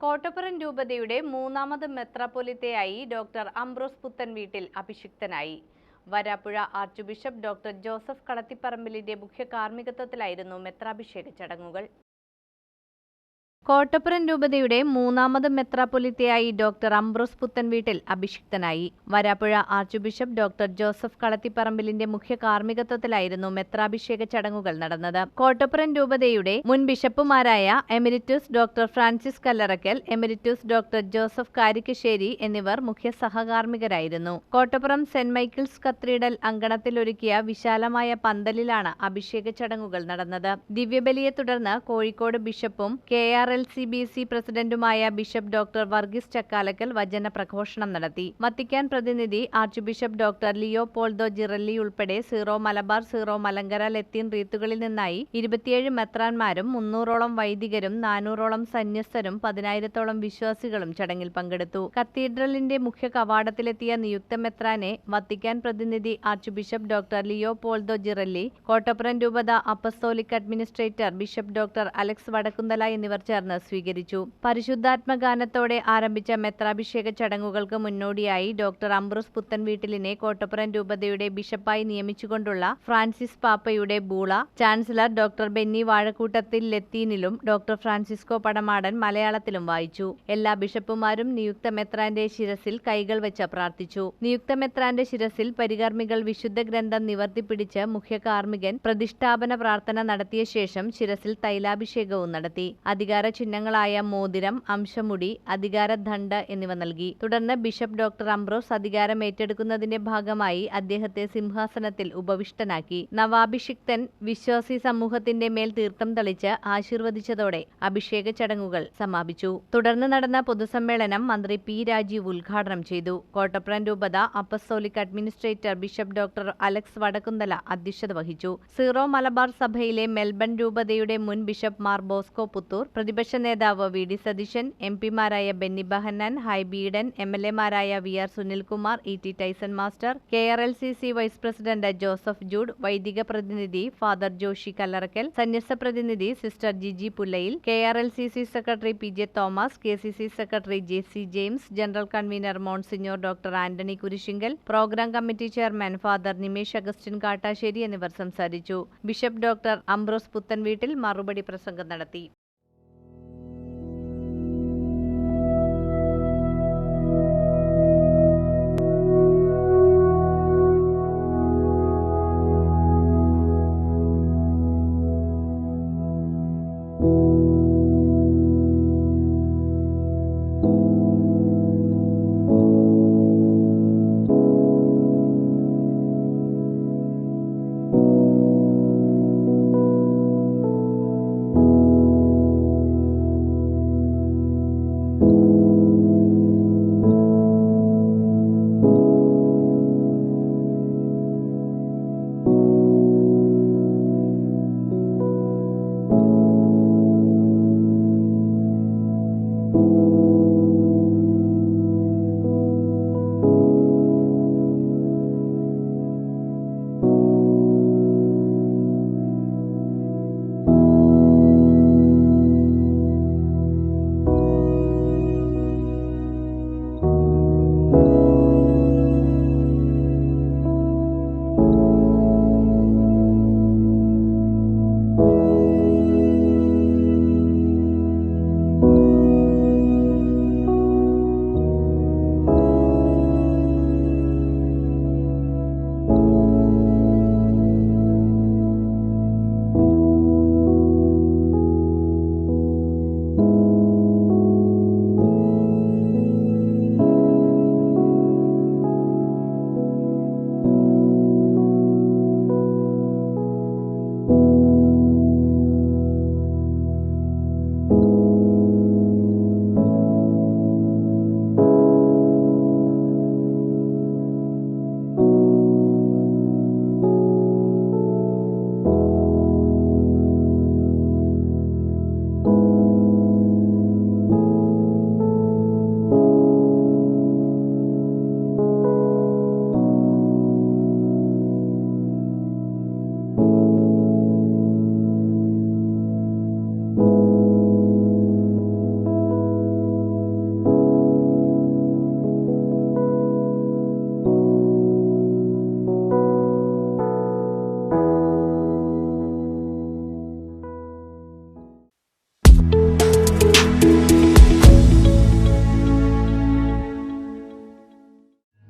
കോട്ടപ്പുറം രൂപതയുടെ മൂന്നാമത് മെത്രാപ്പൊലീത്തയായി ഡോക്ടർ അംബ്രോസ് പുത്തൻവീട്ടിൽ അഭിഷിക്തനായി. Varapuzha archbishop doctor Joseph കളത്തിപ്പറമ്പിലിന്റെ മുഖ്യ കാർമ്മികത്വത്തിലായിരുന്നു മെത്രാഭിഷേക ചടങ്ങുകൾ. കോട്ടപ്പുറം രൂപതയുടെ മൂന്നാമത് മെത്രാപ്പൊലീത്തയായി ഡോക്ടർ അംബ്രോസ് പുത്തൻവീട്ടിൽ അഭിഷിക്തനായി. Varapuzha archbishop doctor Joseph കളത്തിപ്പറമ്പിലിന്റെ മുഖ്യ കാർമ്മികത്വത്തിലായിരുന്നു മെത്രാഭിഷേക ചടങ്ങുകൾ നടന്നത്. കോട്ടപ്പുറം രൂപതയുടെ മുൻ ബിഷപ്പുമാരായ emeritus doctor Francis Kallarakkal, emeritus doctor Joseph Karikkassery എന്നിവർ മുഖ്യ സഹകാർമ്മികരായിരുന്നു. കോട്ടപ്പുറം സെന്റ് മൈക്കിൾസ് കത്തീഡ്രൽ അങ്കണത്തിൽ ഒരുക്കിയ വിശാലമായ പന്തലിലാണ് അഭിഷേക ചടങ്ങുകൾ നടന്നത്. ദിവ്യബലിയെ തുടർന്ന് കോഴിക്കോട് ബിഷപ്പും KRLCBC പ്രസിഡന്റുമായ ബിഷപ്പ് ഡോക്ടർ വർഗീസ് ചക്കാലക്കൽ വചന പ്രഘോഷണം നടത്തി. വത്തിക്കാൻ പ്രതിനിധി ആർച്ച് ബിഷപ്പ് ഡോക്ടർ ലിയോപോൾദോ ജിറല്ലി ഉൾപ്പെടെ സീറോ മലബാർ, സീറോ മലങ്കര, ലത്തീൻ റീത്തുകളിൽ നിന്നായി 27 മെത്രാന്മാരും 300ഓളം വൈദികരും 400ഓളം സന്യസ്തരും 10,000ഓളം വിശ്വാസികളും ചടങ്ങിൽ പങ്കെടുത്തു. കത്തീഡ്രലിന്റെ മുഖ്യ കവാടത്തിലെത്തിയ നിയുക്ത മെത്രാനെ വത്തിക്കാൻ പ്രതിനിധി archbishop doctor Leopoldo Girelli, Kottappuram രൂപത apostolic administrator bishop doctor Alex Vadakkumthala എന്നിവർ ചേർന്ന് സ്വീകരിച്ചു. പരിശുദ്ധാത്മഗാനത്തോടെ ആരംഭിച്ച മെത്രാഭിഷേക ചടങ്ങുകൾക്ക് മുന്നോടിയായി ഡോക്ടർ അംബ്രോസ് പുത്തൻവീട്ടിലിനെ കോട്ടപ്പുറം രൂപതയുടെ ബിഷപ്പായി നിയമിച്ചുകൊണ്ടുള്ള ഫ്രാൻസിസ് പാപ്പയുടെ ബൂള ചാൻസലർ ഡോക്ടർ ബെന്നി വാഴക്കൂട്ടത്തിൽ ലത്തീനിലും ഡോക്ടർ ഫ്രാൻസിസ്കോ പടമാടൻ മലയാളത്തിലും വായിച്ചു. എല്ലാ ബിഷപ്പുമാരും നിയുക്ത മെത്രാന്റെ ശിരസിൽ കൈകൾ വെച്ച് പ്രാർത്ഥിച്ചു. നിയുക്ത മെത്രാന്റെ ശിരസിൽ പരികർമ്മികൾ വിശുദ്ധ ഗ്രന്ഥം നിവർത്തിപ്പിടിച്ച് മുഖ്യ കാർമ്മികൻ പ്രതിഷ്ഠാപന പ്രാർത്ഥന നടത്തിയ ശേഷം ശിരസിൽ തൈലാഭിഷേകവും നടത്തി. അധികാര ചിഹ്നങ്ങളായ മോതിരം, അംശമുടി, അധികാരദണ്ഡ് എന്നിവ നൽകി. തുടർന്ന് ബിഷപ്പ് ഡോക്ടർ അംബ്രോസ് അധികാരം ഏറ്റെടുക്കുന്നതിന്റെ ഭാഗമായി അദ്ദേഹത്തെ സിംഹാസനത്തിൽ ഉപവിഷ്ടനാക്കി. നവാഭിഷിക്തൻ വിശ്വാസി സമൂഹത്തിന്റെ മേൽ തീർത്ഥം തളിച്ച് ആശീർവദിച്ചതോടെ അഭിഷേക ചടങ്ങുകൾ സമാപിച്ചു. തുടർന്ന് നടന്ന പൊതുസമ്മേളനം മന്ത്രി പി രാജീവ് ഉദ്ഘാടനം ചെയ്തു. കോട്ടപ്പുറം രൂപത apostolic administrator bishop doctor Alex Vadakkunthala അധ്യക്ഷത വഹിച്ചു. സീറോ മലബാർ സഭയിലെ മെൽബൺ രൂപതയുടെ മുൻ ബിഷപ്പ് മാർ ബോസ്കോ പുത്തൂർ, പ്രതിപക്ഷ നേതാവ് VD സതീശൻ, MP-മാരായ ബെന്നി ബഹന്നാൻ, ഹൈബി ഈഡൻ, MLA-മാരായ VR Sunilkumar, ET Tyson master, KRLCC vice president Joseph Jude, വൈദിക പ്രതിനിധി ഫാദർ ജോഷി കല്ലറയ്ക്കൽ, സന്യസ്ത പ്രതിനിധി sister Jiji Pullayil, KRLCC secretary PJ Thomas, KCC secretary JC James, general convener monsignor doctor Antony Kurisingal, program committee chairman father Nimesh Augustine Kattassery എന്നിവർ സംസാരിച്ചു. Bishop doctor Ambrose പുത്തൻവീട്ടിൽ മറുപടി പ്രസംഗം നടത്തി.